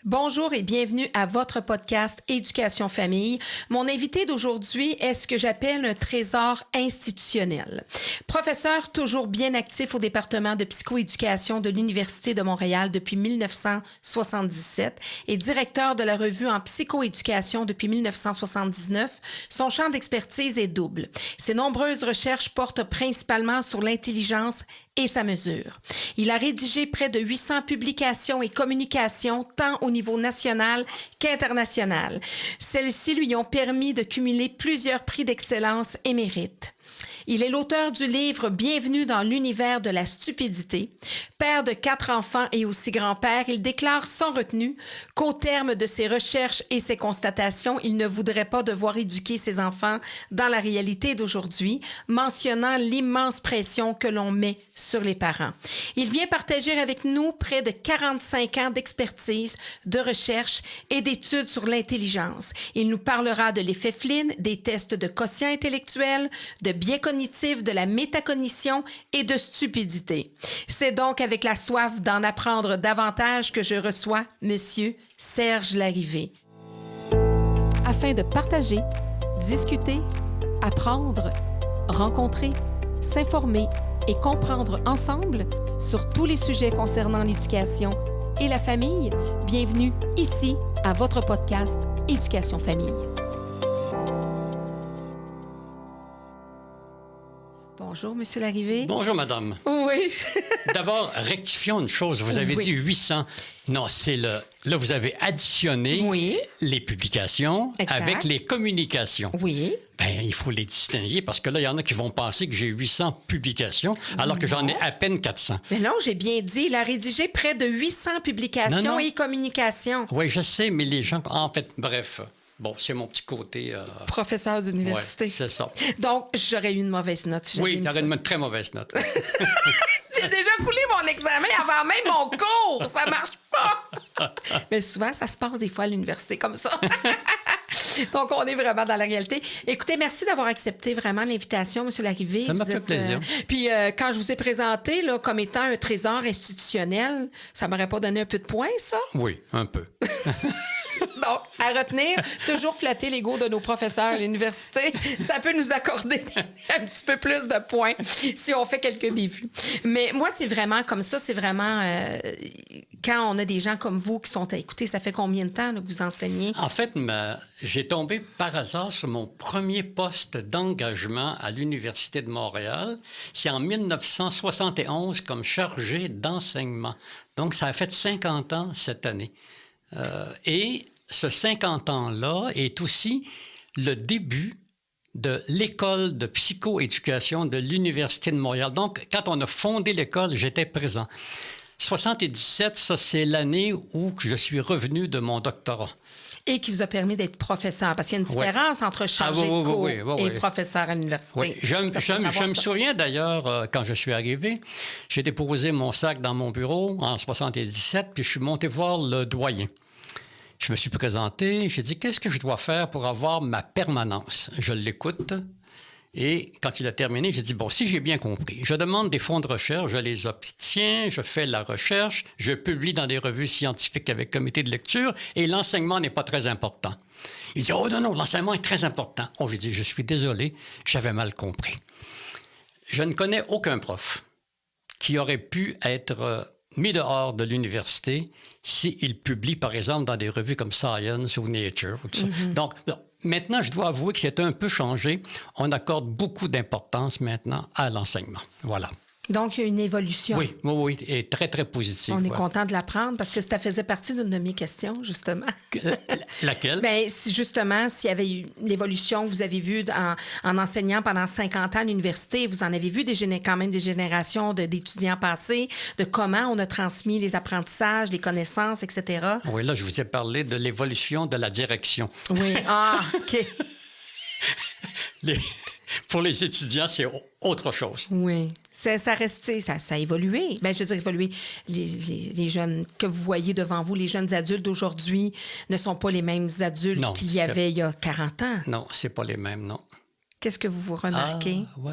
Bonjour et bienvenue à votre podcast Éducation Famille. Mon invité d'aujourd'hui est ce que j'appelle un trésor institutionnel. Professeur toujours bien actif au département de psychoéducation de l'Université de Montréal depuis 1977 et directeur de la revue en psychoéducation depuis 1979, son champ d'expertise est double. Ses nombreuses recherches portent principalement sur l'intelligence et sa mesure. Il a rédigé près de 800 publications et communications tant au niveau national qu'international. Celles-ci lui ont permis de cumuler plusieurs prix d'excellence et mérites. Il est l'auteur du livre « Bienvenue dans l'univers de la stupidité ». Père de 4 enfants et aussi grand-père, il déclare sans retenue qu'au terme de ses recherches et ses constatations, il ne voudrait pas devoir éduquer ses enfants dans la réalité d'aujourd'hui, mentionnant l'immense pression que l'on met sur les parents. Il vient partager avec nous près de 45 ans d'expertise, de recherche et d'études sur l'intelligence. Il nous parlera de l'effet Flynn, des tests de quotient intellectuel, de biais cognitif, de la métacognition et de stupidité. C'est donc avec la soif d'en apprendre davantage que je reçois Monsieur Serge Larrivé. Afin de partager, discuter, apprendre, rencontrer, s'informer et comprendre ensemble sur tous les sujets concernant l'éducation et la famille, bienvenue ici à votre podcast Éducation Famille. Bonjour, Monsieur Larrivé. Bonjour, madame. Oui. D'abord, rectifions une chose. Vous avez dit 800. Non, c'est le... Là, vous avez additionné les publications avec les communications. Oui. Bien, il faut les distinguer parce que là, il y en a qui vont penser que j'ai 800 publications alors que j'en ai à peine 400. Mais non, j'ai bien dit. Il a rédigé près de 800 publications et communications. Oui, je sais, mais les gens... En fait, bref... Bon, c'est mon petit côté... Professeur d'université. Oui, c'est ça. Donc, j'aurais eu une mauvaise note. Si oui, tu aurais une très mauvaise note. J'ai déjà coulé mon examen avant même mon cours. Ça marche pas. Mais souvent, ça se passe des fois à l'université comme ça. Donc, on est vraiment dans la réalité. Écoutez, merci d'avoir accepté vraiment l'invitation, M. Larrivé. Ça m'a fait plaisir. Puis, quand je vous ai présenté là, comme étant un trésor institutionnel, ça m'aurait pas donné un peu de points, ça? Oui, un peu. Donc, à retenir, toujours flatter l'ego de nos professeurs à l'université. Ça peut nous accorder un petit peu plus de points si on fait quelques bévues. Mais moi, c'est vraiment comme ça. C'est vraiment... quand on a des gens comme vous qui sont à écouter, ça fait combien de temps là, que vous enseignez? En fait, j'ai tombé par hasard sur mon premier poste d'engagement à l'Université de Montréal. C'est en 1971 comme chargé d'enseignement. Donc, ça a fait 50 ans cette année. Et ce 50 ans-là est aussi le début de l'école de psychoéducation de l'Université de Montréal. Donc, quand on a fondé l'école, j'étais présent. 77, ça, c'est l'année où je suis revenu de mon doctorat. Et qui vous a permis d'être professeur, parce qu'il y a une différence entre chargé de cours et professeur à l'université. Oui, je me souviens d'ailleurs, quand je suis arrivé, j'ai déposé mon sac dans mon bureau en 77, puis je suis monté voir le doyen. Je me suis présenté, j'ai dit, qu'est-ce que je dois faire pour avoir ma permanence? Je l'écoute. Et quand il a terminé, j'ai dit, bon, si j'ai bien compris, je demande des fonds de recherche, je les obtiens, je fais la recherche, je publie dans des revues scientifiques avec comité de lecture et l'enseignement n'est pas très important. Il dit, oh non, l'enseignement est très important. Oh, j'ai dit, je suis désolé, j'avais mal compris. Je ne connais aucun prof qui aurait pu être mis dehors de l'université s'il publie, par exemple, dans des revues comme Science ou Nature. Ou tout ça. Donc, maintenant, je dois avouer que c'est un peu changé. On accorde beaucoup d'importance maintenant à l'enseignement. Voilà. Donc, il y a une évolution. Oui, et très, très positive. On est content de l'apprendre parce que ça faisait partie d'une de mes questions, justement. Laquelle? Bien, justement, s'il y avait eu l'évolution, vous avez vu en enseignant pendant 50 ans à l'université, vous en avez vu quand même des générations d'étudiants passés, de comment on a transmis les apprentissages, les connaissances, etc. Oui, là, je vous ai parlé de l'évolution de la direction. Oui, OK. Pour les étudiants, c'est autre chose. Oui. Ça a évolué. Bien, je veux dire, évolué. Les jeunes que vous voyez devant vous, les jeunes adultes d'aujourd'hui ne sont pas les mêmes adultes qu'il y avait il y a 40 ans. Non, c'est pas les mêmes, non. Qu'est-ce que vous remarquez? Oui.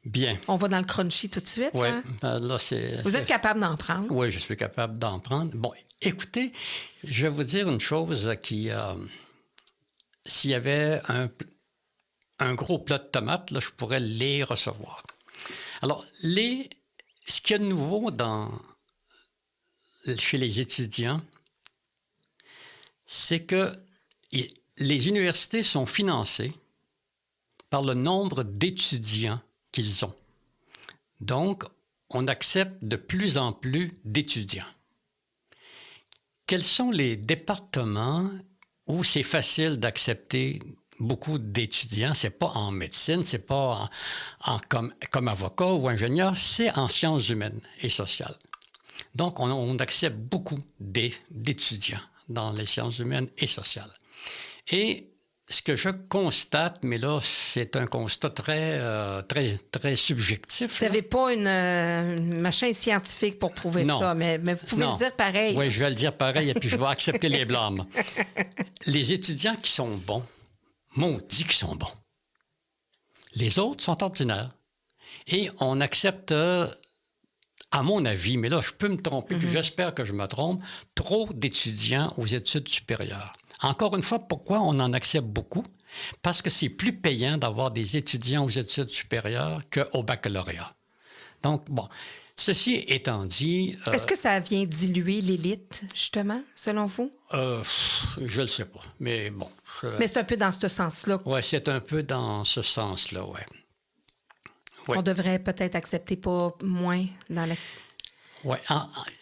Bien. On va dans le crunchy tout de suite. Oui, Là. là, c'est... Vous êtes capable d'en prendre? Oui, je suis capable d'en prendre. Bon, écoutez, je vais vous dire une chose qui... s'il y avait un gros plat de tomates, là, je pourrais les recevoir. Alors, ce qu'il y a de nouveau chez les étudiants, c'est que les universités sont financées par le nombre d'étudiants qu'ils ont. Donc, on accepte de plus en plus d'étudiants. Quels sont les départements où c'est facile d'accepter beaucoup d'étudiants? C'est pas en médecine, c'est pas comme avocat ou ingénieur, c'est en sciences humaines et sociales. Donc, on accepte beaucoup d'étudiants dans les sciences humaines et sociales. Et ce que je constate, mais là, c'est un constat très subjectif. Vous n'avez pas une machin scientifique pour prouver ça, mais vous pouvez le dire pareil. Oui, je vais le dire pareil et puis je vais accepter les blâmes. Les étudiants qui sont bons, maudits qui sont bons. Les autres sont ordinaires. Et on accepte, à mon avis, mais là, je peux me tromper, puis j'espère que je me trompe, trop d'étudiants aux études supérieures. Encore une fois, pourquoi on en accepte beaucoup? Parce que c'est plus payant d'avoir des étudiants aux études supérieures qu'au baccalauréat. Donc, bon, ceci étant dit... Est-ce que ça vient diluer l'élite, justement, selon vous? Je ne le sais pas, mais bon. Mais c'est un peu dans ce sens-là. Oui, c'est un peu dans ce sens-là, oui. Ouais. On devrait peut-être accepter pas moins dans la... Oui.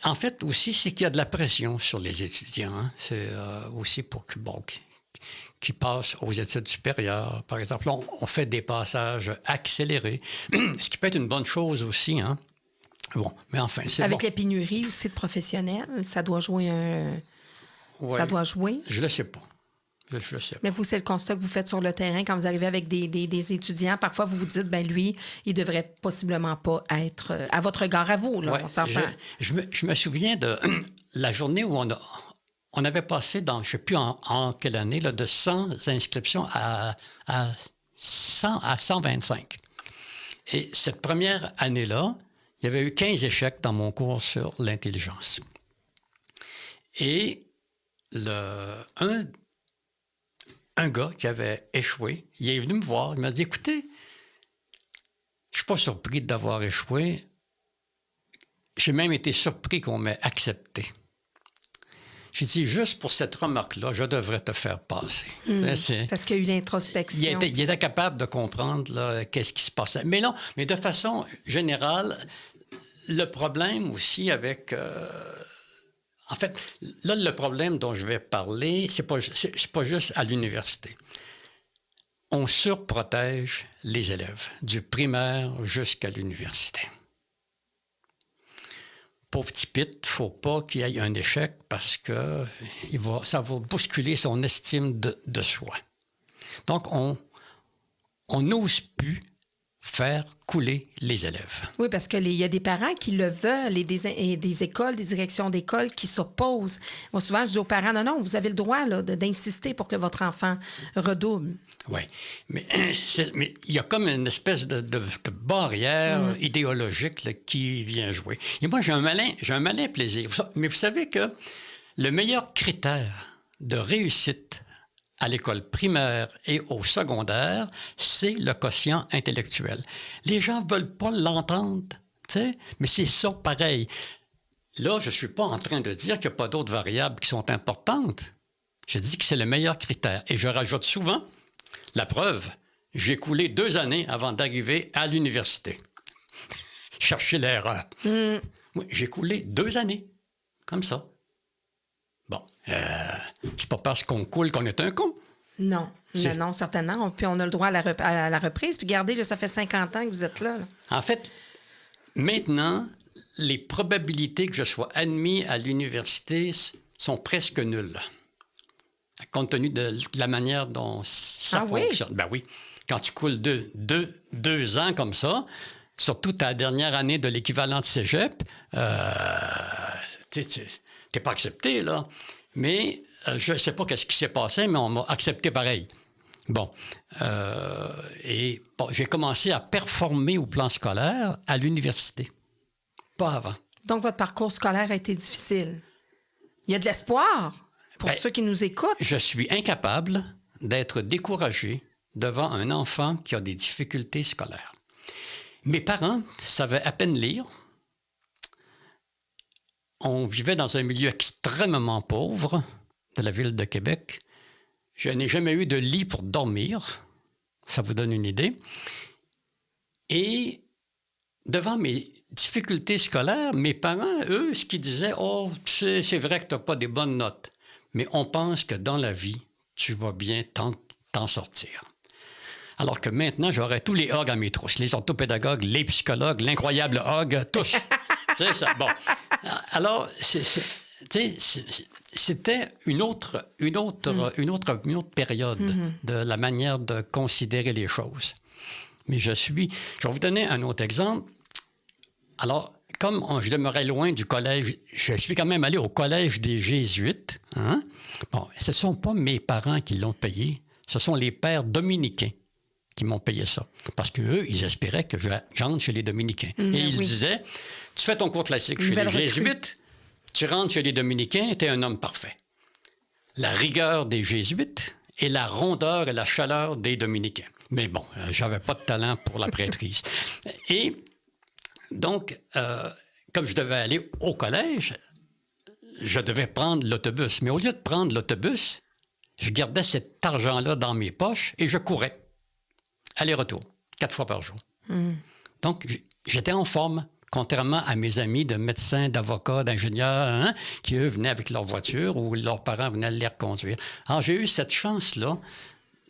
En fait, aussi, c'est qu'il y a de la pression sur les étudiants. Hein. C'est aussi pour qu'ils passent aux études supérieures. Par exemple, on fait des passages accélérés, ce qui peut être une bonne chose aussi. Hein. Bon, mais enfin, c'est avec bon. les pénuries aussi de professionnels, ça doit jouer ça doit jouer? Je ne le sais pas. Je le sais pas. Mais vous, c'est le constat que vous faites sur le terrain quand vous arrivez avec des étudiants. Parfois, vous vous dites, ben lui, il devrait possiblement pas être à votre regard à vous. Là, Ouais, on s'entend. Je me souviens de la journée où on avait passé dans, je ne sais plus en quelle année, là, de 100 inscriptions à 125. Et cette première année-là, il y avait eu 15 échecs dans mon cours sur l'intelligence. Et un gars qui avait échoué, il est venu me voir, il m'a dit, écoutez, je ne suis pas surpris d'avoir échoué. J'ai même été surpris qu'on m'ait accepté. J'ai dit, juste pour cette remarque-là, je devrais te faire passer. Parce qu'il y a eu l'introspection. Il était capable de comprendre là, qu'est-ce qui se passait. Mais non, mais de façon générale, le problème aussi avec... en fait, là, le problème dont je vais parler, c'est pas juste à l'université. On surprotège les élèves, du primaire jusqu'à l'université. Pauvre petit Pete, il ne faut pas qu'il y ait un échec parce que ça va bousculer son estime de soi. Donc, on n'ose plus faire couler les élèves. Oui, parce qu'il y a des parents qui le veulent et des écoles, des directions d'école qui s'opposent. Moi, souvent, je dis aux parents, non, vous avez le droit là, d'insister pour que votre enfant redouble. Oui, mais il y a comme une espèce de barrière idéologique là, qui vient jouer. Et moi, j'ai un malin plaisir. Mais vous savez que le meilleur critère de réussite à l'école primaire et au secondaire, c'est le quotient intellectuel. Les gens ne veulent pas l'entendre, tu sais, mais c'est ça pareil. Là, je ne suis pas en train de dire qu'il n'y a pas d'autres variables qui sont importantes. Je dis que c'est le meilleur critère. Et je rajoute souvent, la preuve, j'ai coulé 2 années avant d'arriver à l'université. Chercher l'erreur. Oui, j'ai coulé 2 années, comme ça. Bon, c'est pas parce qu'on coule qu'on est un con. Non, non, certainement. Puis on a le droit à la reprise. Puis regardez, là, ça fait 50 ans que vous êtes là. En fait, maintenant, les probabilités que je sois admis à l'université sont presque nulles. Compte tenu de la manière dont ça fonctionne. Oui? Ben oui. Quand tu coules 2 ans comme ça, surtout ta dernière année de l'équivalent de cégep, t'es pas accepté, là. Mais je ne sais pas ce qui s'est passé, mais on m'a accepté pareil. Bon. J'ai commencé à performer au plan scolaire à l'université. Pas avant. Donc, votre parcours scolaire a été difficile. Il y a de l'espoir pour ceux qui nous écoutent. Je suis incapable d'être découragé devant un enfant qui a des difficultés scolaires. Mes parents savaient à peine lire. On vivait dans un milieu extrêmement pauvre de la ville de Québec. Je n'ai jamais eu de lit pour dormir. Ça vous donne une idée. Et devant mes difficultés scolaires, mes parents, eux, ce qu'ils disaient, « Oh, tu sais, c'est vrai que tu n'as pas des bonnes notes, mais on pense que dans la vie, tu vas bien t'en sortir. » Alors que maintenant, j'aurais tous les hogs à mes trousses. Les orthopédagogues, les psychologues, l'incroyable hog, tous. Tu sais, ça, bon. Alors, c'était une autre période de la manière de considérer les choses. Mais je vais vous donner un autre exemple. Alors, comme je demeurais loin du collège, je suis quand même allé au collège des Jésuites. Hein? Bon, ce ne sont pas mes parents qui l'ont payé, ce sont les pères dominicains qui m'ont payé ça. Parce qu'eux, ils espéraient que j'entre chez les dominicains. Et ils disaient, tu fais ton cours classique chez les Jésuites, tu rentres chez les dominicains, tu es un homme parfait. La rigueur des Jésuites et la rondeur et la chaleur des dominicains. Mais bon, j'avais pas de talent pour la prêtrise. Et donc, comme je devais aller au collège, je devais prendre l'autobus. Mais au lieu de prendre l'autobus, je gardais cet argent-là dans mes poches et je courais. Aller-retour, 4 fois par jour. Donc, j'étais en forme, contrairement à mes amis de médecins, d'avocats, d'ingénieurs, qui, eux, venaient avec leur voiture ou leurs parents venaient les reconduire. Alors, j'ai eu cette chance-là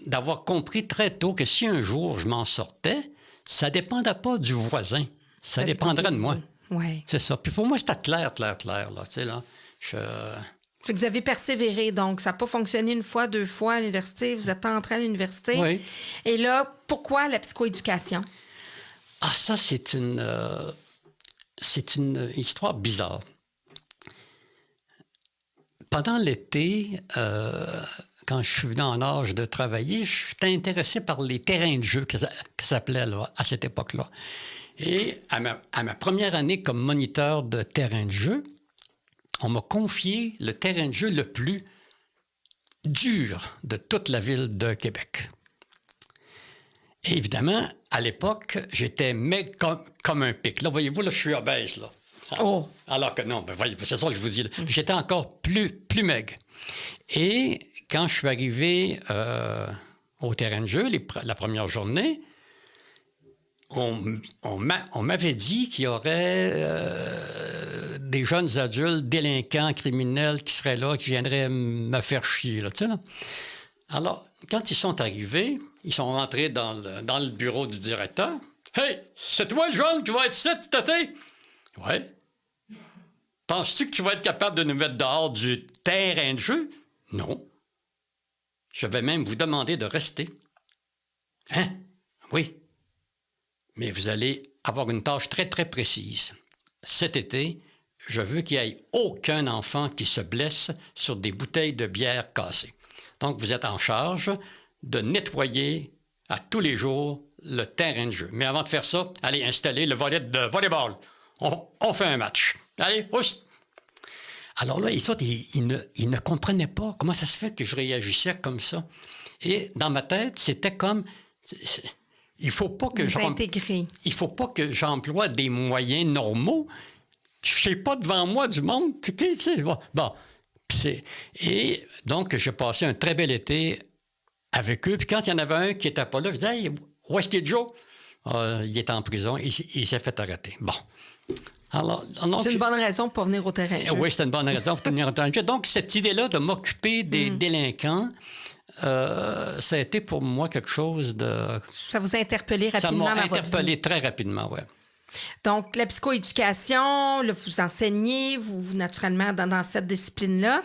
d'avoir compris très tôt que si un jour je m'en sortais, ça ne dépendait pas du voisin. Ça dépendrait de moi. Oui. C'est ça. Puis pour moi, c'était clair, là. Tu sais, là, Fait que vous avez persévéré, donc ça n'a pas fonctionné une fois, 2 fois à l'université. Vous êtes entré à l'université. Oui. Et là, pourquoi la psychoéducation? Ah, ça, c'est une histoire bizarre. Pendant l'été, quand je suis venu en âge de travailler, j'étais intéressé par les terrains de jeu que ça s'appelait là, à cette époque-là. Et à ma première année comme moniteur de terrain de jeu, on m'a confié le terrain de jeu le plus dur de toute la ville de Québec. Et évidemment, à l'époque, j'étais maigre comme un pic. Là, voyez-vous, là, je suis obèse, là. Oh! Alors que non, voyez, c'est ça que je vous dis. Là. J'étais encore plus maigre. Et quand je suis arrivé au terrain de jeu, la première journée, on m'avait dit qu'il y aurait des jeunes adultes, délinquants, criminels qui seraient là, qui viendraient me faire chier. Là, tu sais, là. Alors, quand ils sont arrivés, ils sont rentrés dans le bureau du directeur. « Hey, c'est toi le jeune qui va être ici cet été? »« Ouais. »« Penses-tu que tu vas être capable de nous mettre dehors du terrain de jeu? »« Non. »« Je vais même vous demander de rester. »« Hein? Oui. Mais vous allez avoir une tâche très, très précise. Cet été, je veux qu'il n'y ait aucun enfant qui se blesse sur des bouteilles de bière cassées. Donc, vous êtes en charge de nettoyer à tous les jours le terrain de jeu. Mais avant de faire ça, allez installer le volet de volleyball. On fait un match. Allez, pousse! » Alors là, ils ne comprenaient pas comment ça se fait que je réagissais comme ça. Et dans ma tête, c'était comme... Il faut pas que j'emploie des moyens normaux. Je n'ai pas devant moi du monde. Tu sais, bon. Et donc, j'ai passé un très bel été avec eux. Puis quand il y en avait un qui n'était pas là, je disais, hey, où est-ce qu'il est Joe? Il est en prison. Il s'est fait arrêter. Bon. Alors, c'est une bonne raison pour venir au terrain de jeu. Oui, c'est une bonne raison pour venir au terrain de jeu. Donc, cette idée-là de m'occuper des délinquants, ça a été pour moi quelque chose de... Ça vous a interpellé rapidement dans votre vie? Ça m'a interpellé très rapidement, oui. Donc, la psychoéducation, là, vous enseignez, vous naturellement, dans cette discipline-là.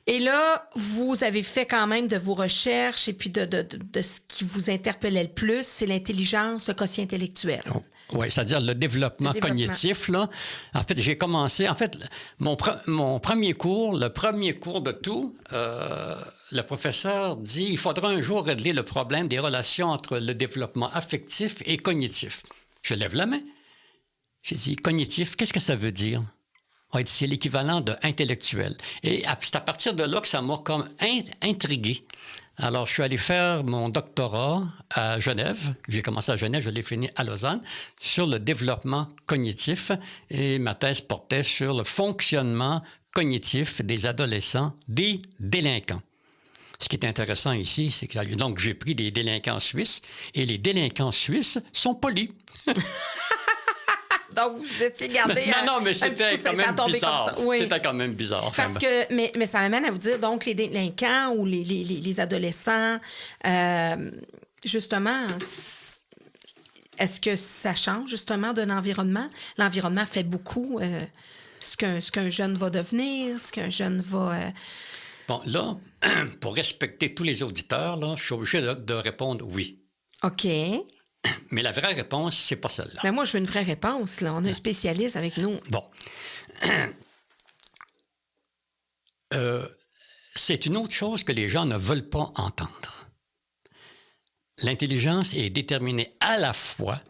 Et là, vous avez fait quand même de vos recherches et puis de ce qui vous interpellait le plus, c'est l'intelligence, le quotient intellectuel. Oh. Oui, c'est-à-dire le développement cognitif. Là. En fait, j'ai commencé... En fait, mon premier cours, le premier cours de tout, le professeur dit il faudra un jour régler le problème des relations entre le développement affectif et cognitif. Je lève la main. J'ai dit cognitif, qu'est-ce que ça veut dire? C'est l'équivalent de intellectuel. Et c'est à partir de là que ça m'a comme intrigué. Alors, je suis allé faire mon doctorat à Genève. J'ai commencé à Genève, je l'ai fini à Lausanne, sur le développement cognitif. Et ma thèse portait sur le fonctionnement cognitif des adolescents, des délinquants. Ce qui est intéressant ici, c'est que donc, j'ai pris des délinquants suisses et les délinquants suisses sont polis. Donc, vous étiez gardé non, mais c'était quand même bizarre. Oui. C'était quand même bizarre. Parce que, mais ça m'amène à vous dire, donc, les délinquants ou les adolescents, justement, est-ce que ça change, justement, d'un environnement? L'environnement fait beaucoup ce qu'un jeune va devenir, ce qu'un jeune va... Bon, là, pour respecter tous les auditeurs, là, je suis obligé de répondre oui. OK. Mais la vraie réponse, c'est pas celle-là. Mais moi, je veux une vraie réponse, là. On a un spécialiste avec nous. Bon. C'est une autre chose que les gens ne veulent pas entendre. L'intelligence est déterminée à la fois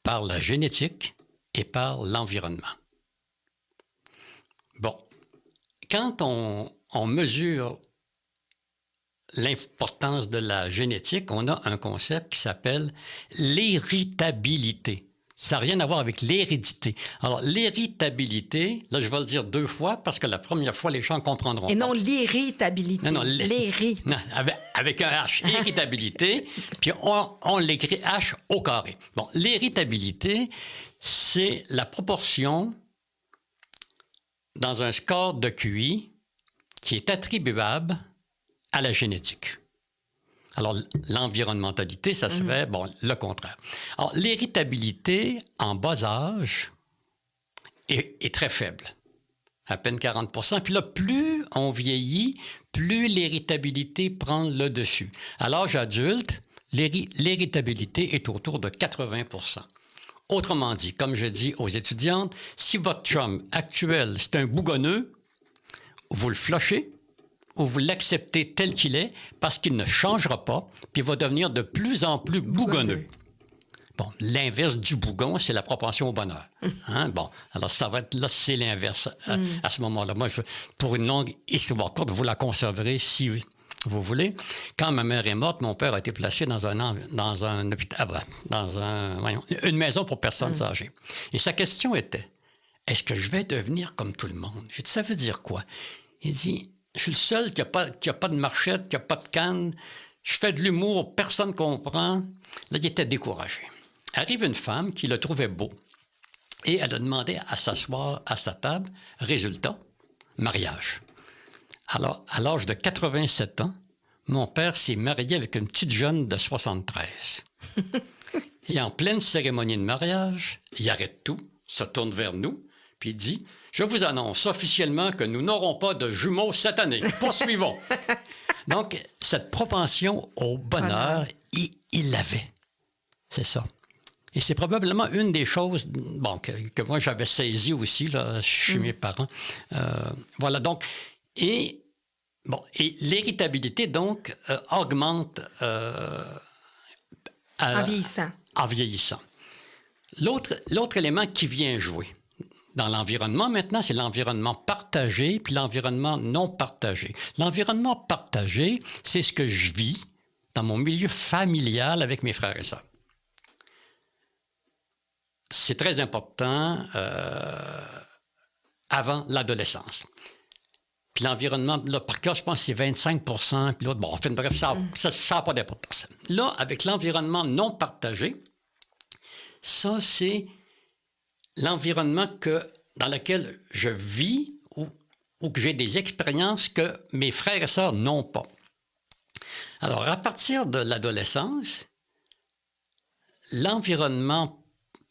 par la génétique et par l'environnement. Bon. Quand on mesure l'importance de la génétique, on a un concept qui s'appelle l'héritabilité. Ça n'a rien à voir avec l'hérédité. Alors, l'héritabilité, là, je vais le dire 2 fois parce que la première fois, les gens comprendront. Et non l'héritabilité. Non, avec un H. Héritabilité, puis on l'écrit H au carré. Bon, l'héritabilité, c'est la proportion dans un score de QI qui est attribuable à la génétique. Alors, l'environnementalité, ça serait, le contraire. Alors, l'héritabilité en bas âge est très faible, à peine 40 %. Puis là, plus on vieillit, plus l'héritabilité prend le dessus. À l'âge adulte, l'héritabilité est autour de 80 %. Autrement dit, comme je dis aux étudiantes, si votre chum actuel, c'est un bougonneux, vous le flushez, ou vous l'acceptez tel qu'il est parce qu'il ne changera pas, puis il va devenir de plus en plus bougonneux. Bon, l'inverse du bougon, c'est la propension au bonheur. Hein? Bon, alors ça va être là, c'est l'inverse à ce moment-là. Moi, pour une longue histoire courte, vous la conserverez si vous voulez. Quand ma mère est morte, mon père a été placé dans un hôpital, une maison pour personnes âgées. Et sa question était, est-ce que je vais devenir comme tout le monde? J'ai dit, ça veut dire quoi? Il dit, je suis le seul qui n'a pas de marchette, qui n'a pas de canne. Je fais de l'humour, personne ne comprend. Là, il était découragé. Arrive une femme qui le trouvait beau et elle a demandé à s'asseoir à sa table. Résultat, mariage. Alors, à l'âge de 87 ans, mon père s'est marié avec une petite jeune de 73. Et en pleine cérémonie de mariage, il arrête tout, se tourne vers nous, puis il dit « Je vous annonce officiellement que nous n'aurons pas de jumeaux cette année. Poursuivons. » Donc, cette propension au bonheur, il l'avait. C'est ça. Et c'est probablement une des choses que moi, j'avais saisi aussi là, chez mes parents. Voilà, donc... Et l'héritabilité, donc, augmente en vieillissant. En vieillissant. L'autre élément qui vient jouer dans l'environnement, maintenant, c'est l'environnement partagé puis l'environnement non partagé. L'environnement partagé, c'est ce que je vis dans mon milieu familial avec mes frères et sœurs. C'est très important avant l'adolescence. Puis l'environnement, là, par cas, je pense que c'est 25 %, puis l'autre, bref, ça n'a pas d'importance. Là, avec l'environnement non partagé, ça, c'est l'environnement dans lequel je vis ou que j'ai des expériences que mes frères et sœurs n'ont pas. Alors, à partir de l'adolescence, l'environnement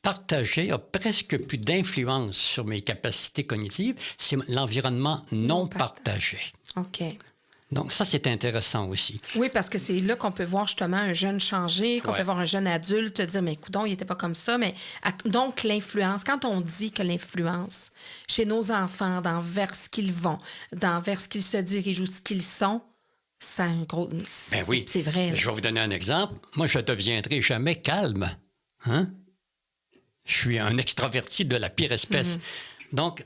partagé a presque plus d'influence sur mes capacités cognitives, c'est l'environnement non partagé. OK. Donc, ça, c'est intéressant aussi. Oui, parce que c'est là qu'on peut voir justement un jeune changer, qu'on peut voir un jeune adulte dire, mais coudonc, il n'était pas comme ça. Mais donc, l'influence, quand on dit que l'influence chez nos enfants, vers ce qu'ils vont, vers ce qu'ils se dirigent ou ce qu'ils sont, ça a un gros... Ben oui, c'est vrai. Là. Je vais vous donner un exemple. Moi, je ne deviendrai jamais calme. Hein? Je suis un extraverti de la pire espèce. Donc,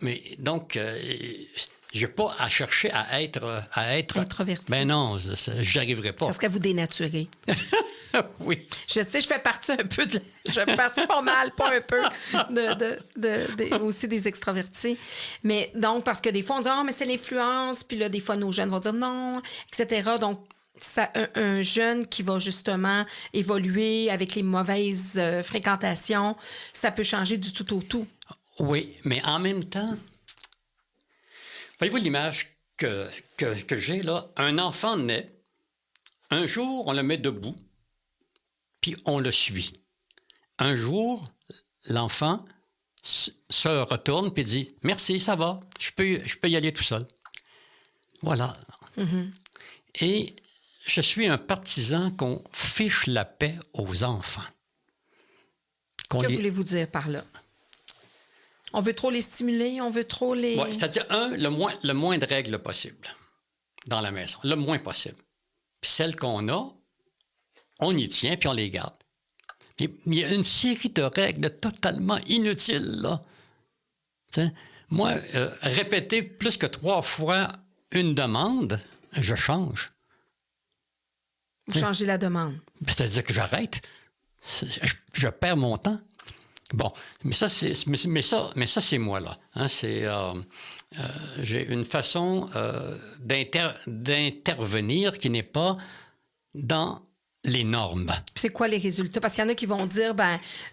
je n'ai pas à chercher à être introverti. Ben non, j'y arriverai pas. Parce que vous dénaturez. Oui. Je sais, je fais partie un peu je fais partie pas mal, pas un peu, aussi des extravertis. Mais donc, parce que des fois, on dit, mais c'est l'influence. Puis là, des fois, nos jeunes vont dire non, etc. Donc, ça, un jeune qui va justement évoluer avec les mauvaises fréquentations, ça peut changer du tout au tout. Oui, mais en même temps, voyez-vous l'image que j'ai là? Un enfant naît, un jour, on le met debout, puis on le suit. Un jour, l'enfant se retourne puis dit « Merci, ça va, je peux y aller tout seul. » Voilà. Et je suis un partisan qu'on fiche la paix aux enfants. Que voulez-vous dire par là? On veut trop les stimuler, on veut trop les... Oui, c'est-à-dire, le moins de règles possible dans la maison, le moins possible. Puis celles qu'on a, on y tient, puis on les garde. Puis, il y a une série de règles totalement inutiles, là. T'sais, moi, répéter plus que 3 fois une demande, je change. Vous changez la demande. C'est-à-dire que j'arrête. Je perds mon temps. Bon, mais ça, c'est moi, là. Hein, j'ai une façon d'intervenir qui n'est pas dans les normes. C'est quoi les résultats? Parce qu'il y en a qui vont dire,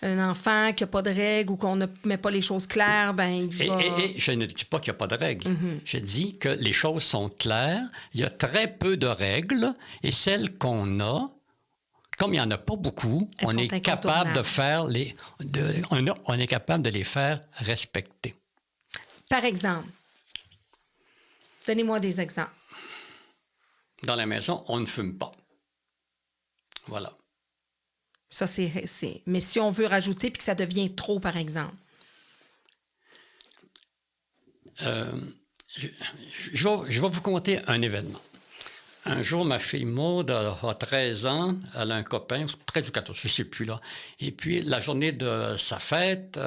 un enfant qui n'a pas de règles ou qu'on ne met pas les choses claires, il va... Et je ne dis pas qu'il n'y a pas de règles. Je dis que les choses sont claires. Il y a très peu de règles et celles qu'on a, comme il n'y en a pas beaucoup, on est capable de faire on est capable de les faire respecter. Par exemple, donnez-moi des exemples. Dans la maison, on ne fume pas. Voilà. Ça, c'est... Mais si on veut rajouter puis que ça devient trop, par exemple. Je vais vous conter un événement. Un jour, ma fille Maude a 13 ans, elle a un copain, 13 ou 14, je ne sais plus là. Et puis, la journée de sa fête,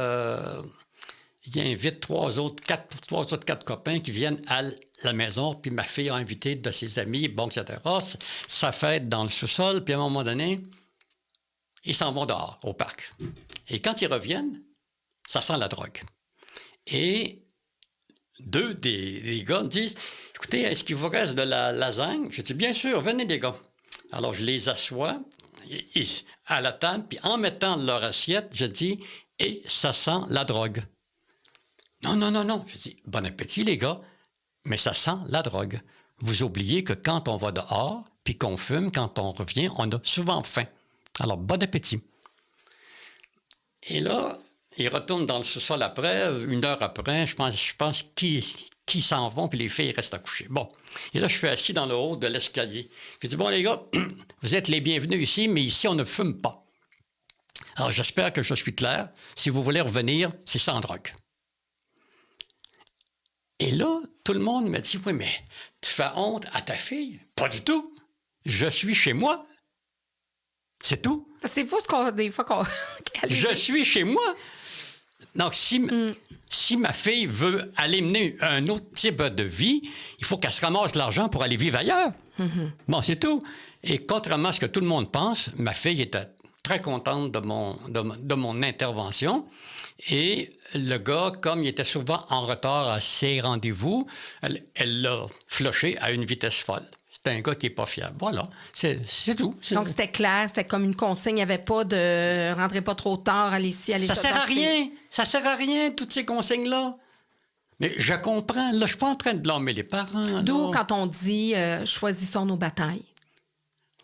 il invite 3 autres, 4 copains qui viennent à la maison, puis ma fille a invité de ses amis, bon, etc. Sa fête dans le sous-sol, puis à un moment donné, ils s'en vont dehors, au parc. Et quand ils reviennent, ça sent la drogue. Et 2 des gars me disent... Écoutez, est-ce qu'il vous reste de la lasagne? Je dis, bien sûr, venez les gars. Alors, je les assois à la table, puis en mettant leur assiette, je dis, et ça sent la drogue. Non. Je dis, bon appétit les gars, mais ça sent la drogue. Vous oubliez que quand on va dehors, puis qu'on fume, quand on revient, on a souvent faim. Alors, bon appétit. Et là, ils retournent dans le sous-sol après, 1 heure après, je pense qui s'en vont, puis les filles restent à coucher. Bon. Et là, je suis assis dans le haut de l'escalier. Je dis, bon, les gars, vous êtes les bienvenus ici, mais ici, on ne fume pas. Alors, j'espère que je suis clair. Si vous voulez revenir, c'est sans drogue. Et là, tout le monde me dit, oui, mais tu fais honte à ta fille? Pas du tout. Je suis chez moi. C'est tout. C'est fou des fois qu'on... Je suis chez moi. Donc, si ma fille veut aller mener un autre type de vie, il faut qu'elle se ramasse l'argent pour aller vivre ailleurs. Bon, c'est tout. Et contrairement à ce que tout le monde pense, ma fille était très contente de mon intervention. Et le gars, comme il était souvent en retard à ses rendez-vous, elle l'a flushé à une vitesse folle. C'est un gars qui n'est pas fiable. Voilà, c'est tout. Donc, c'était clair, c'était comme une consigne. Il n'y avait pas de « rentrez pas trop tard, allez ici, allez ça. » Ça sert à rien. Ça sert à rien, toutes ces consignes-là. Mais je comprends. Là, je ne suis pas en train de blâmer les parents. D'où quand on dit « choisissons nos batailles ».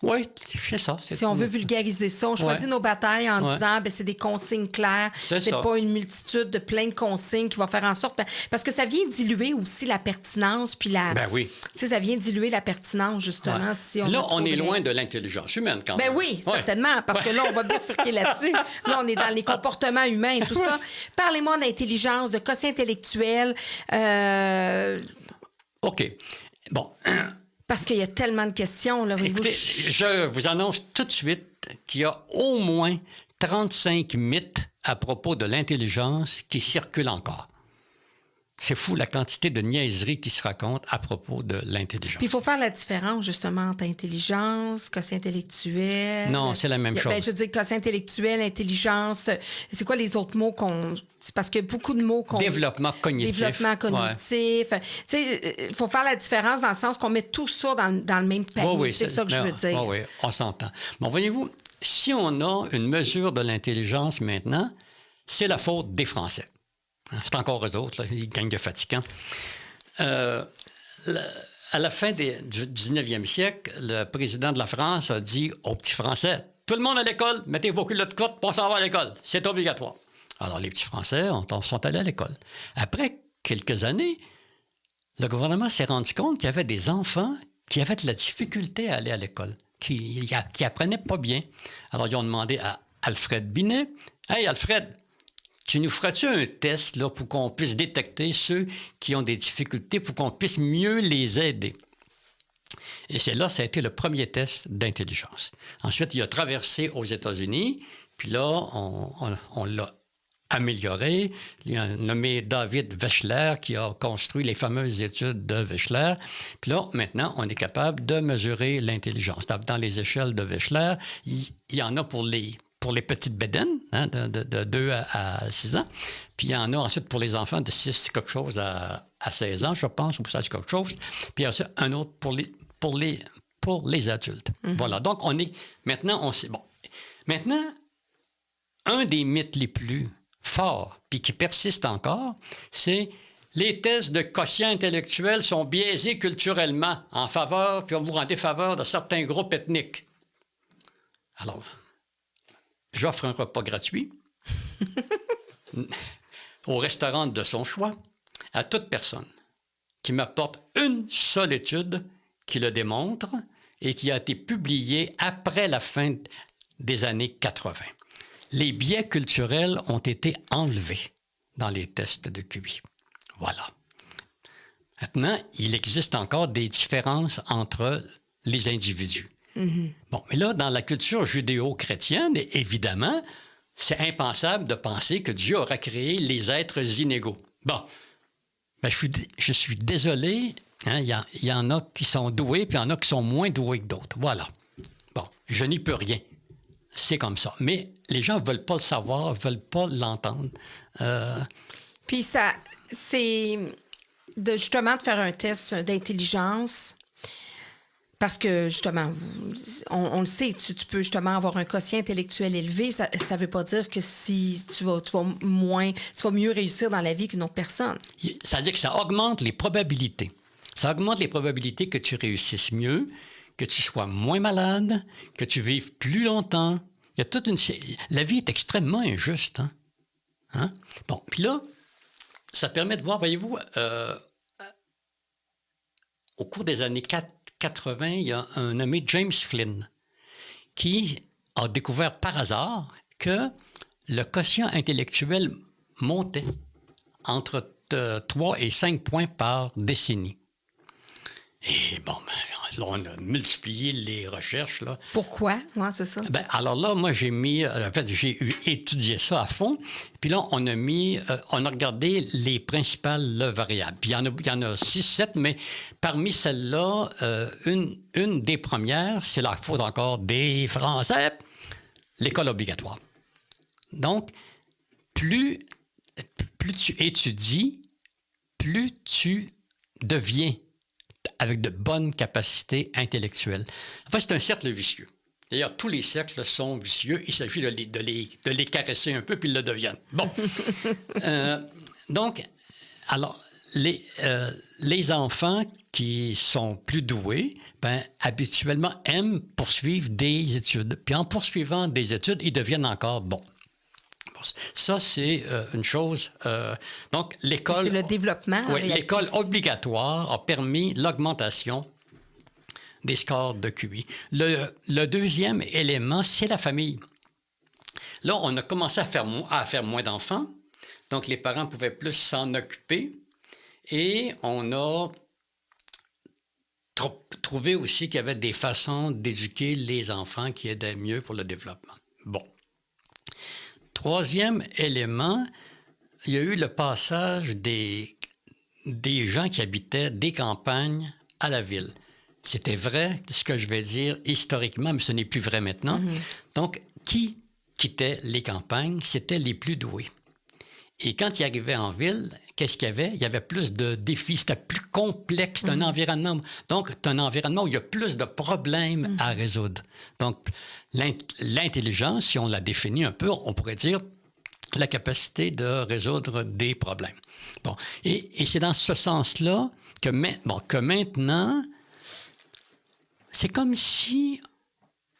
Oui, c'est ça. Si on veut vulgariser ça, on choisit nos batailles en disant c'est des consignes claires. C'est pas une multitude de plein de consignes qui va faire en sorte... Parce que ça vient diluer aussi la pertinence. Puis Ben oui. Tu sais, ça vient diluer la pertinence, justement. Si là, on est loin de l'intelligence humaine, quand même. Ben oui, certainement. Parce que là, on va bifurquer là-dessus. Là, on est dans les comportements humains et tout ça. Parlez-moi d'intelligence, de quotient intellectuel. OK. Bon... Parce qu'il y a tellement de questions. Là, écoutez, je vous annonce tout de suite qu'il y a au moins 35 mythes à propos de l'intelligence qui circulent encore. C'est fou la quantité de niaiseries qui se racontent à propos de l'intelligence. Puis il faut faire la différence, justement, entre intelligence, quotient intellectuel. Non, c'est la même chose. Ben, je veux dire, quotient intellectuel, intelligence. C'est quoi les autres mots qu'on... C'est parce que beaucoup de mots qu'on... Développement cognitif. Développement cognitif. Tu sais, il faut faire la différence dans le sens qu'on met tout ça dans le même panier. Oui, c'est ça que je veux dire. Oui, on s'entend. Bon, voyez-vous, si on a une mesure de l'intelligence maintenant, c'est la faute des Français. C'est encore eux autres, là, ils gagnent de fatigants. À la fin du 19e siècle, le président de la France a dit aux petits Français, « Tout le monde à l'école, mettez vos culottes courtes, on s'en va à l'école. C'est obligatoire. » Alors, les petits Français sont allés à l'école. Après quelques années, le gouvernement s'est rendu compte qu'il y avait des enfants qui avaient de la difficulté à aller à l'école, qui apprenaient pas bien. Alors, ils ont demandé à Alfred Binet, « Hey, Alfred, tu nous feras-tu un test là, pour qu'on puisse détecter ceux qui ont des difficultés, pour qu'on puisse mieux les aider? » Et c'est là, ça a été le premier test d'intelligence. Ensuite, il a traversé aux États-Unis, puis là, on l'a amélioré. Il y a un nommé David Wechsler qui a construit les fameuses études de Wechsler. Puis là, maintenant, on est capable de mesurer l'intelligence. Dans les échelles de Wechsler, il y en a pour les petites bédaines, hein, de 2 à 6 ans. Puis il y en a ensuite pour les enfants de 6 quelque chose à 16 ans, je pense, ou 16 quelque chose. Puis il y a ensuite un autre pour les adultes. Mm-hmm. Voilà. Donc, maintenant, bon. Maintenant, un des mythes les plus forts, puis qui persiste encore, c'est les tests de quotient intellectuel sont biaisés culturellement en faveur, puis en défaveur de certains groupes ethniques. Alors, j'offre un repas gratuit au restaurant de son choix à toute personne qui m'apporte une seule étude qui le démontre et qui a été publiée après la fin des années 80. Les biais culturels ont été enlevés dans les tests de QI. Voilà. Maintenant, il existe encore des différences entre les individus. Mm-hmm. Bon, mais là, dans la culture judéo-chrétienne, évidemment, c'est impensable de penser que Dieu aura créé les êtres inégaux. Bon, ben, je suis désolé, hein, il y en a qui sont doués, puis il y en a qui sont moins doués que d'autres. Voilà. Bon, je n'y peux rien. C'est comme ça. Mais les gens ne veulent pas le savoir, ne veulent pas l'entendre. Puis ça, c'est justement de faire un test d'intelligence. Parce que, justement, on le sait, tu peux justement avoir un quotient intellectuel élevé. Ça ne veut pas dire que si tu vas mieux réussir dans la vie qu'une autre personne. Ça veut dire que ça augmente les probabilités. Ça augmente les probabilités que tu réussisses mieux, que tu sois moins malade, que tu vives plus longtemps. Il y a toute une... La vie est extrêmement injuste. Hein? Bon, puis là, ça permet de voir, voyez-vous, au cours des années 80, il y a un nommé James Flynn qui a découvert par hasard que le quotient intellectuel montait entre 3 et 5 points par décennie. Et bon, là, on a multiplié les recherches. Là. Pourquoi? Ouais, c'est ça. Ben, alors là, moi, j'ai étudié ça à fond. Puis là, on a regardé les principales variables. Puis il y en a 6, 7, mais parmi celles-là, une des premières, c'est la faute encore des Français, l'école obligatoire. Donc, plus tu étudies, plus tu deviens avec de bonnes capacités intellectuelles. En fait, c'est un cercle vicieux. D'ailleurs, tous les cercles sont vicieux. Il s'agit de les caresser un peu, puis ils le deviennent. Bon. Donc, alors, les enfants qui sont plus doués, habituellement aiment poursuivre des études. Puis en poursuivant des études, ils deviennent encore bons. Ça, c'est une chose. Donc, l'école... C'est le développement. Oui, l'école obligatoire a permis l'augmentation des scores de QI. Le deuxième élément, c'est la famille. Là, on a commencé à faire moins d'enfants, donc les parents pouvaient plus s'en occuper, et on a trouvé aussi qu'il y avait des façons d'éduquer les enfants qui aidaient mieux pour le développement. Bon. Troisième élément, il y a eu le passage des gens qui habitaient des campagnes à la ville. C'était vrai, ce que je vais dire historiquement, mais ce n'est plus vrai maintenant. Donc, qui quittait les campagnes? C'était les plus doués. Et quand ils arrivaient en ville, qu'est-ce qu'il y avait? Il y avait plus de défis, c'était plus complexe, c'est un environnement. Donc, c'est un environnement où il y a plus de problèmes à résoudre. Donc, l'intelligence, si on la définit un peu, on pourrait dire la capacité de résoudre des problèmes. Bon, et c'est dans ce sens-là que maintenant, c'est comme si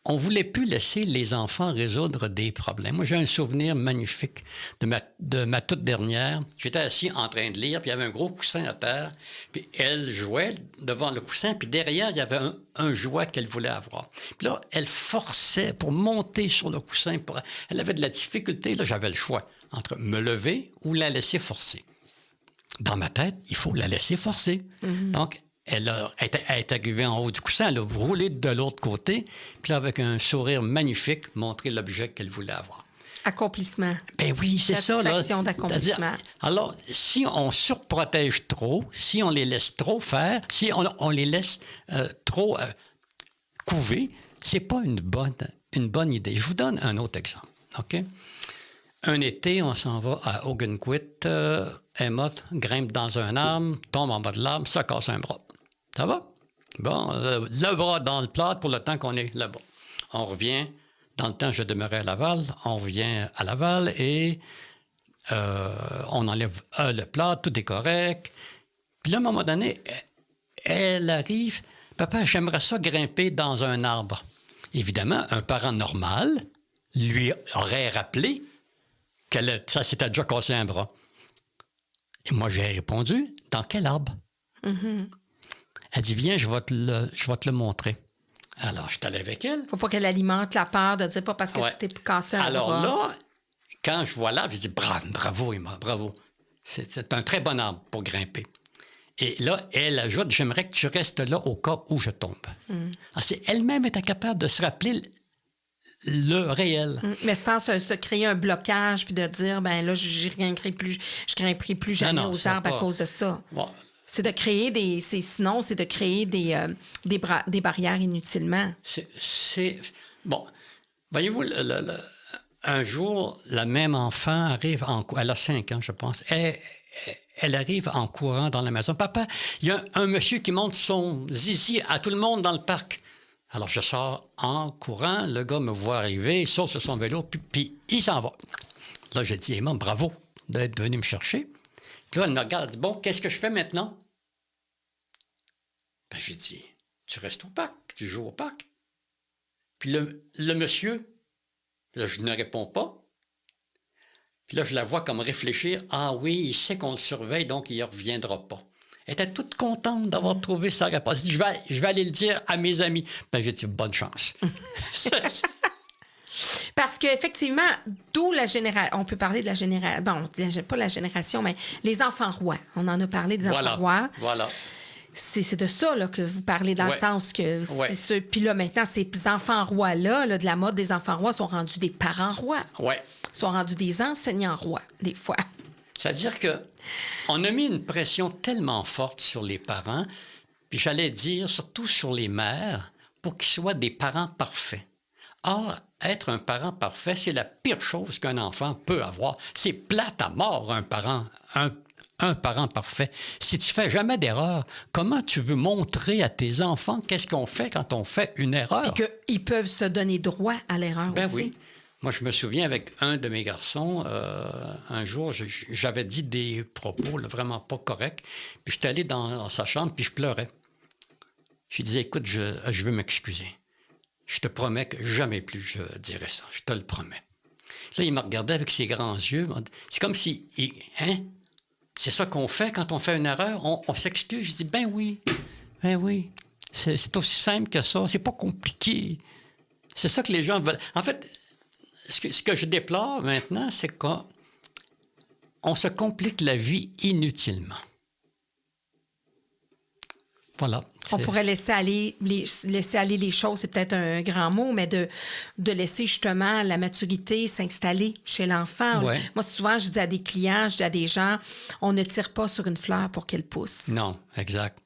on ne voulait plus laisser les enfants résoudre des problèmes. Moi, j'ai un souvenir magnifique de ma toute dernière. J'étais assis en train de lire, puis il y avait un gros coussin à terre, puis elle jouait devant le coussin, puis derrière, il y avait un jouet qu'elle voulait avoir. Puis là, elle forçait pour monter sur le coussin. Elle avait de la difficulté. Là, j'avais le choix entre me lever ou la laisser forcer. Dans ma tête, il faut la laisser forcer. Donc, elle est arrivée en haut du coussin, elle a roulé de l'autre côté, puis là, avec un sourire magnifique, montrer l'objet qu'elle voulait avoir. Accomplissement. Ben oui, c'est ça. Satisfaction d'accomplissement. Alors, si on surprotège trop, si on les laisse trop faire, si on les laisse trop couver, c'est pas une bonne idée. Je vous donne un autre exemple, OK? Un été, on s'en va à Ogunquit, Emma grimpe dans un arbre, tombe en bas de l'arbre, ça casse un bras. Ça va? Bon, le bras dans le plâtre pour le temps qu'on est là-bas. On revient, dans le temps, je demeurais à Laval, on revient à Laval et on enlève le plâtre, tout est correct. Puis là, à un moment donné, elle arrive, « Papa, j'aimerais ça grimper dans un arbre. » Évidemment, un parent normal lui aurait rappelé ça s'était déjà cassé un bras. Et moi, j'ai répondu, « Dans quel arbre? » Elle dit, « Viens, je vais te le montrer. » Alors, je suis allé avec elle. Faut pas qu'elle alimente la peur de dire pas parce que tu t'es cassé un bras. Alors là, quand je vois l'arbre, je dis, « Bravo, Emma, bravo. C'est un très bon arbre pour grimper. » Et là, elle ajoute, « J'aimerais que tu restes là au cas où je tombe. » Alors, elle-même était capable de se rappeler le réel. Mais sans se créer un blocage puis de dire, ben là, je grimperai plus jamais aux arbres à cause de ça. Bon. C'est de créer sinon, c'est de créer des barrières inutilement. Bon, voyez-vous, un jour, la même enfant arrive elle a 5 ans, je pense. Elle arrive en courant dans la maison. « Papa, il y a un monsieur qui montre son zizi à tout le monde dans le parc. » Alors, je sors en courant, le gars me voit arriver, il saute sur son vélo, puis il s'en va. Là, j'ai dit, Emma, bravo d'être venu me chercher. Puis là, elle me regarde, elle dit, bon, qu'est-ce que je fais maintenant? Ben, j'ai dit, tu restes au parc, tu joues au parc. Puis le monsieur, là, je ne réponds pas. Puis là, je la vois comme réfléchir, ah oui, il sait qu'on le surveille, donc il ne reviendra pas. Elle était toute contente d'avoir trouvé sa réponse. Elle dit, je vais aller le dire à mes amis. Ben, j'ai dit, bonne chance. Parce qu'effectivement, d'où la génération... On peut parler de la génération... Bon, pas la génération, mais les enfants rois. On en a parlé des enfants rois. Voilà. C'est de ça là, que vous parlez dans le sens que c'est ceux... Puis là, maintenant, ces enfants rois-là, de la mode des enfants rois, sont rendus des parents rois. Oui. Sont rendus des enseignants rois, des fois. C'est-à-dire que on a mis une pression tellement forte sur les parents, puis j'allais dire surtout sur les mères, pour qu'ils soient des parents parfaits. Or, être un parent parfait, c'est la pire chose qu'un enfant peut avoir. C'est plate à mort, un parent parfait. Si tu fais jamais d'erreur, comment tu veux montrer à tes enfants qu'est-ce qu'on fait quand on fait une erreur? Puis qu'ils peuvent se donner droit à l'erreur aussi. Oui. Moi, je me souviens avec un de mes garçons, un jour, j'avais dit des propos là, vraiment pas corrects. Puis j'étais allé dans sa chambre, puis je pleurais. Je lui disais, écoute, je veux m'excuser. Je te promets que jamais plus je dirai ça. Je te le promets. Là, il me regardait avec ses grands yeux. C'est comme si... Hein? C'est ça qu'on fait quand on fait une erreur? On s'excuse? Je dis, ben oui. C'est aussi simple que ça. C'est pas compliqué. C'est ça que les gens veulent. En fait, ce que je déplore maintenant, c'est qu'on se complique la vie inutilement. Voilà. On pourrait laisser aller les choses, c'est peut-être un grand mot, mais de laisser justement la maturité s'installer chez l'enfant. Ouais. Moi, souvent, je dis à des clients, je dis à des gens, on ne tire pas sur une fleur pour qu'elle pousse. Non, exact.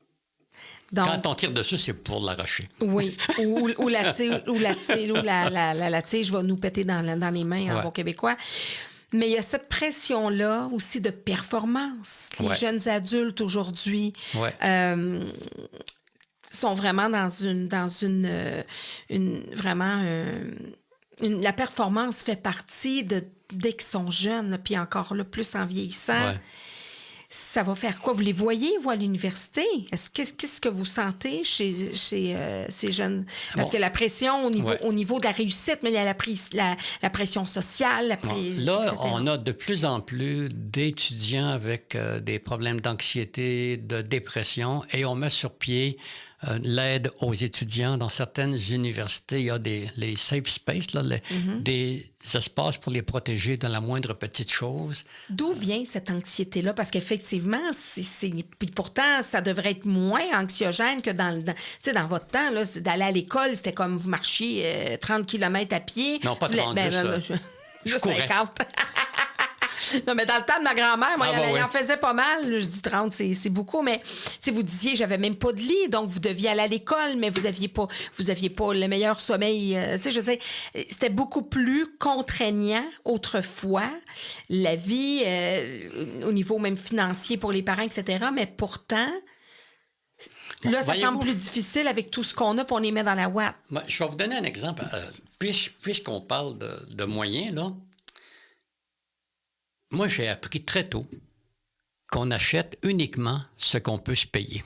Donc, quand on tire dessus, c'est pour l'arracher. Oui, ou la tige va nous péter dans les mains en bon québécois. Mais il y a cette pression-là aussi de performance. Les jeunes adultes aujourd'hui sont vraiment la performance fait partie dès qu'ils sont jeunes, puis encore là, plus en vieillissant. Ouais. Ça va faire quoi? Vous les voyez, vous, à l'université? Qu'est-ce que vous sentez chez ces jeunes? Parce que la pression au niveau de la réussite, mais il y a la pression sociale. Là, etc. On a de plus en plus d'étudiants avec des problèmes d'anxiété, de dépression, et on met sur pied l'aide aux étudiants. Dans certaines universités, il y a les safe spaces, là, des espaces pour les protéger de la moindre petite chose. D'où vient cette anxiété-là? Parce qu'effectivement, puis pourtant, ça devrait être moins anxiogène que dans votre temps. Là, d'aller à l'école, c'était comme vous marchiez 30 km à pied. Non, pas 30, juste 50. Non, mais dans le temps de ma grand-mère, moi, elle en faisait pas mal. Je dis 30, c'est beaucoup, mais vous disiez, j'avais même pas de lit, donc vous deviez aller à l'école, mais vous aviez pas le meilleur sommeil. Je veux dire, c'était beaucoup plus contraignant autrefois, la vie, au niveau même financier pour les parents, etc. Mais pourtant, là, ça semble plus difficile avec tout ce qu'on a, puis on les met dans la ouate. Je vais vous donner un exemple. Puisqu'on parle de moyens, là, moi, j'ai appris très tôt qu'on achète uniquement ce qu'on peut se payer.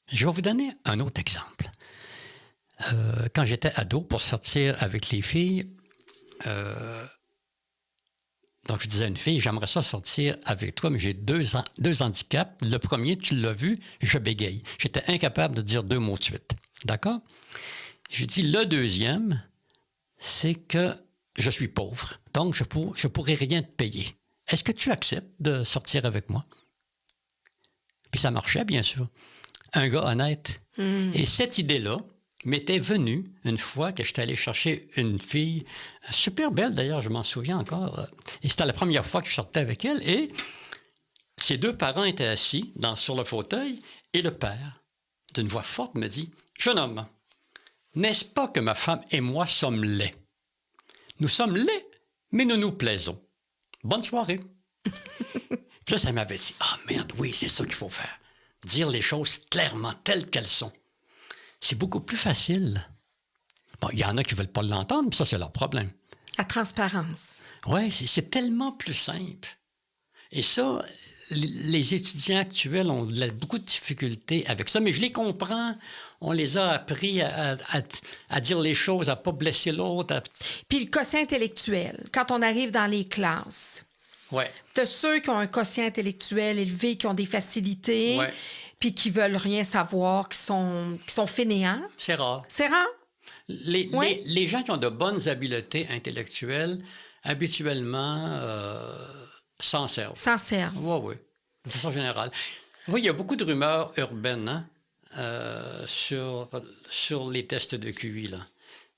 Je vais vous donner un autre exemple. Quand j'étais ado, pour sortir avec les filles, donc je disais à une fille, j'aimerais ça sortir avec toi, mais j'ai deux handicaps. Le premier, tu l'as vu, je bégaye. J'étais incapable de dire 2 mots de suite. D'accord? Je dis le deuxième, c'est que je suis pauvre, donc je pourrais rien te payer. Est-ce que tu acceptes de sortir avec moi? Puis ça marchait, bien sûr. Un gars honnête. Et cette idée-là m'était venue une fois que j'étais allé chercher une fille, super belle d'ailleurs, je m'en souviens encore. Et c'était la première fois que je sortais avec elle. Et ses 2 parents étaient assis sur le fauteuil. Et le père, d'une voix forte, me dit, « Jeune homme, n'est-ce pas que ma femme et moi sommes laids? Nous sommes laids, mais nous nous plaisons. Bonne soirée. » Puis là, ça m'avait dit, « Ah merde, oui, c'est ça qu'il faut faire. Dire les choses clairement telles qu'elles sont. » C'est beaucoup plus facile. Bon, il y en a qui ne veulent pas l'entendre, mais ça, c'est leur problème. La transparence. Oui, c'est tellement plus simple. Et ça, les étudiants actuels ont beaucoup de difficultés avec ça, mais je les comprends. On les a appris à dire les choses, à ne pas blesser l'autre. Puis le quotient intellectuel, quand on arrive dans les classes, t'as ceux qui ont un quotient intellectuel élevé, qui ont des facilités, puis qui veulent rien savoir, qui sont fainéants. C'est rare. C'est rare? Les gens qui ont de bonnes habiletés intellectuelles, habituellement, s'en servent. S'en servent. Oui, de façon générale. Oui, il y a beaucoup de rumeurs urbaines sur les tests de QI, là.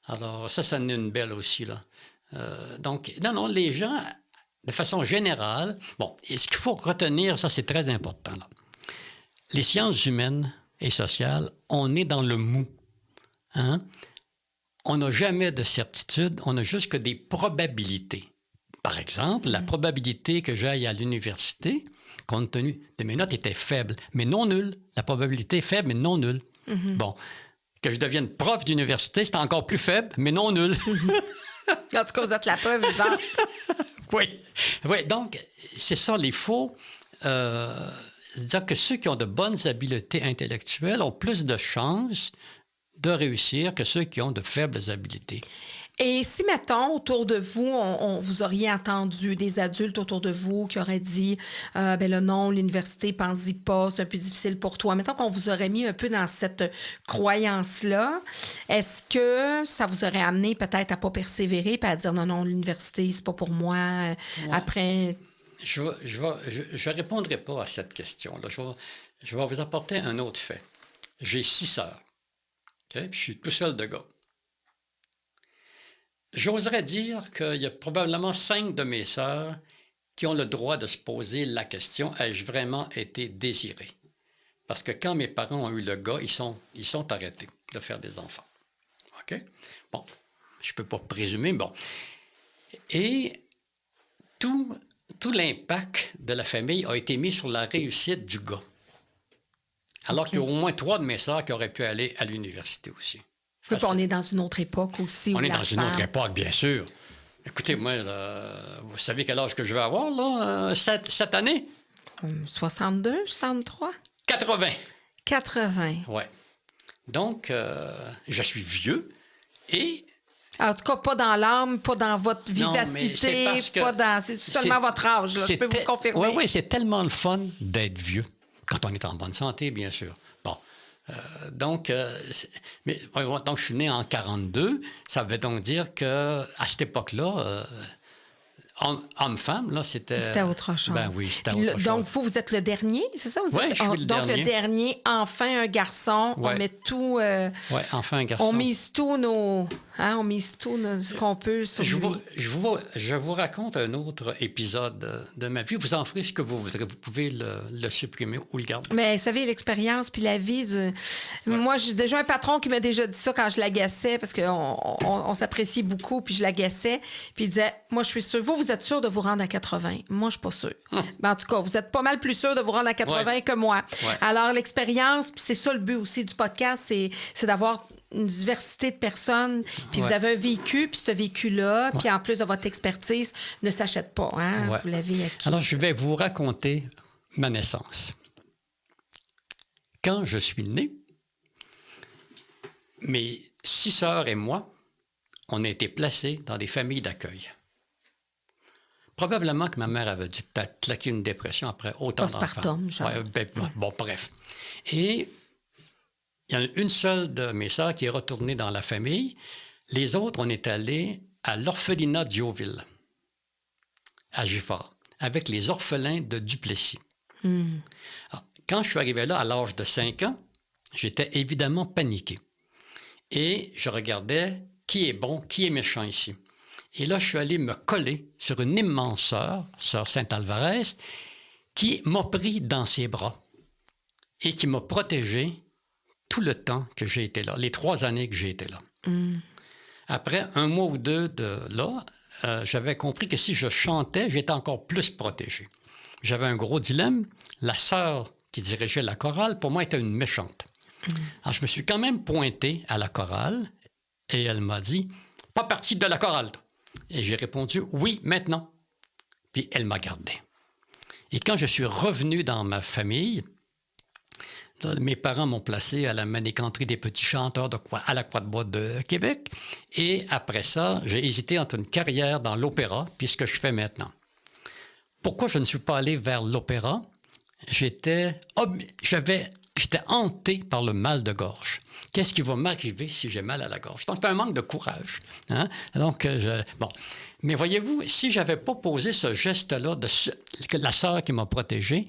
Alors, ça en est une belle aussi, là. Donc, non, les gens, de façon générale... Bon, et ce qu'il faut retenir, ça, c'est très important, là. Les sciences humaines et sociales, on est dans le mou. Hein? On n'a jamais de certitude, on n'a juste que des probabilités. Par exemple, la probabilité que j'aille à l'université, compte tenu de mes notes, était faible, mais non nulle. La probabilité est faible, mais non nulle. Bon, que je devienne prof d'université, c'est encore plus faible, mais non nulle. En tout cas, vous êtes la preuve vivante. Oui. Oui, donc, c'est ça, les faux. C'est-à-dire que ceux qui ont de bonnes habiletés intellectuelles ont plus de chances de réussir que ceux qui ont de faibles habiletés. Et si, mettons, autour de vous, vous auriez entendu des adultes autour de vous qui auraient dit ben là, non, l'université, pense-y pas, c'est un peu difficile pour toi. Mettons qu'on vous aurait mis un peu dans cette croyance-là. Est-ce que ça vous aurait amené peut-être à pas persévérer et à dire non, non, l'université, c'est pas pour moi? Ouais. Après. Je ne répondrai pas à cette question-là. Je vais vous apporter un autre fait. J'ai 6 sœurs. Okay? Puis je suis tout seul de gars. J'oserais dire qu'il y a probablement 5 de mes sœurs qui ont le droit de se poser la question « ai-je vraiment été désiré? » Parce que quand mes parents ont eu le gars, ils sont arrêtés de faire des enfants. OK? Bon, je ne peux pas présumer, bon. Et tout l'impact de la famille a été mis sur la réussite du gars. Alors qu'il y a au moins 3 de mes sœurs qui auraient pu aller à l'université aussi. Oui, puis on est dans une autre époque aussi. On est dans une autre époque, bien sûr. Écoutez, moi, là, vous savez quel âge que je vais avoir, là, cette année? 62, 63? 80. 80. Oui. Donc, je suis vieux et... En tout cas, pas dans l'âme, pas dans votre vivacité, non, c'est pas dans... C'est seulement votre âge, là, je peux vous le confirmer. Oui, c'est tellement le fun d'être vieux, quand on est en bonne santé, bien sûr. Bon. Donc, je suis né en 42. Ça veut donc dire qu'à cette époque-là, homme-femme, là, c'était autre chose. Ben oui, c'était autre chose. Donc, vous êtes le dernier, c'est ça? Oui, je suis le dernier. Donc, le dernier, enfin un garçon. Ouais. On met tout... oui, enfin un garçon. On mise tout ce qu'on peut sur lui. Je vous raconte un autre épisode de ma vie. Vous en ferez ce que vous voudrez. Vous pouvez le supprimer ou le garder. Mais vous savez, l'expérience puis la vie... Moi, j'ai déjà un patron qui m'a déjà dit ça quand je l'agaçais, parce qu'on s'apprécie beaucoup, puis je l'agaçais. Puis il disait, moi, je suis sûr... Vous êtes sûr de vous rendre à 80? Moi, je suis pas sûre. Ben, en tout cas, vous êtes pas mal plus sûr de vous rendre à 80 que moi. Ouais. Alors, l'expérience, puis c'est ça le but aussi du podcast, c'est d'avoir une diversité de personnes, puis vous avez un vécu, puis ce vécu-là, puis en plus de votre expertise, ne s'achète pas, hein? Ouais. Vous l'avez acquis. Alors, je vais vous raconter ma naissance. Quand je suis né, mes 6 sœurs et moi, on a été placés dans des familles d'accueil. Probablement que ma mère avait dû claquer une dépression après autant d'enfants. Postpartum, genre. Bon, bref. Et il y en a une seule de mes sœurs qui est retournée dans la famille. Les autres, on est allés à l'orphelinat d'Yoville, à Gifford, avec les orphelins de Duplessis. Alors, quand je suis arrivé là, à l'âge de 5 ans, j'étais évidemment paniqué. Et je regardais qui est bon, qui est méchant ici. Et là, je suis allé me coller sur une immense sœur Saint-Alvarez, qui m'a pris dans ses bras et qui m'a protégé tout le temps que j'ai été là, les 3 années que j'ai été là. Après 1 mois ou 2 de là, j'avais compris que si je chantais, j'étais encore plus protégé. J'avais un gros dilemme. La sœur qui dirigeait la chorale, pour moi, était une méchante. Alors, je me suis quand même pointé à la chorale et elle m'a dit « Pas partie de la chorale ». Et j'ai répondu « Oui, maintenant ». Puis elle m'a gardé. Et quand je suis revenu dans ma famille, là, mes parents m'ont placé à la maniganterie des petits chanteurs à la Croix-de-Bois de Québec. Et après ça, j'ai hésité entre une carrière dans l'opéra puis ce que je fais maintenant. Pourquoi je ne suis pas allé vers l'opéra? J'étais hanté par le mal de gorge. Qu'est-ce qui va m'arriver si j'ai mal à la gorge? Donc, c'est un manque de courage. Hein? Donc, bon. Mais voyez-vous, si je n'avais pas posé ce geste-là de la sœur qui m'a protégé,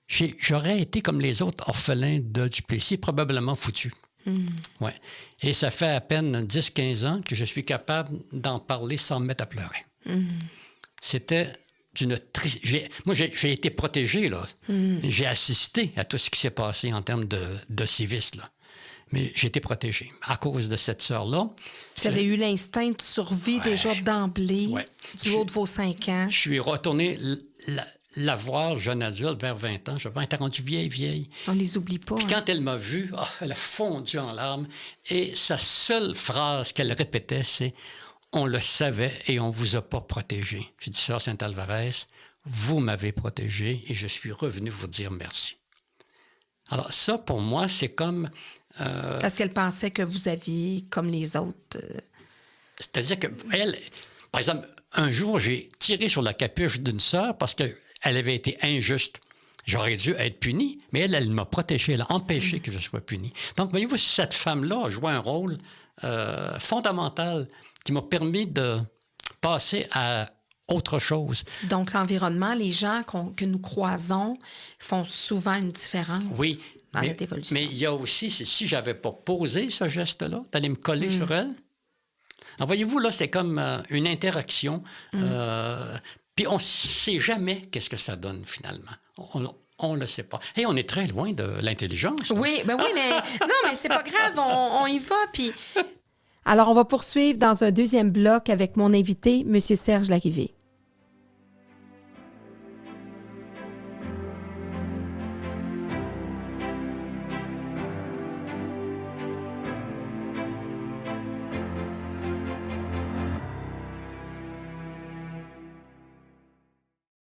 j'aurais été comme les autres orphelins de Duplessis, probablement foutu. Ouais. Et ça fait à peine 10-15 ans que je suis capable d'en parler sans me mettre à pleurer. C'était d'une Moi, j'ai été protégé, là. J'ai assisté à tout ce qui s'est passé en termes de sévices, là. Mais j'ai été protégé à cause de cette sœur-là. Vous avez eu l'instinct de survie déjà d'emblée, du haut de vos 5 ans. Je suis retourné la voir, jeune adulte, vers 20 ans. Je pense qu'elle était rendue vieille. On les oublie pas. Puis quand elle m'a vu, elle a fondu en larmes. Et sa seule phrase qu'elle répétait, c'est on le savait et on ne vous a pas protégé. J'ai dit, Sœur Sainte-Alvarez, vous m'avez protégé et je suis revenu vous dire merci. Alors ça, pour moi, c'est comme... Parce qu'elle pensait que vous aviez, comme les autres... C'est-à-dire qu'elle, par exemple, un jour, j'ai tiré sur la capuche d'une sœur parce qu'elle avait été injuste. J'aurais dû être puni, mais elle m'a protégé, elle a empêché que je sois puni. Donc, voyez-vous, cette femme-là a joué un rôle fondamental qui m'a permis de passer à autre chose. Donc, l'environnement, les gens que nous croisons font souvent une différence. Oui, dans notre évolution. Mais il y a aussi, si je n'avais pas posé ce geste-là, d'aller me coller sur elle. Alors, voyez-vous, là, c'est comme une interaction. Puis on ne sait jamais qu'est-ce que ça donne, finalement. On ne le sait pas. Et on est très loin de l'intelligence. Oui, mais non, mais c'est pas grave, on y va. Puis... Alors, on va poursuivre dans un deuxième bloc avec mon invité, M. Serge Larrivé.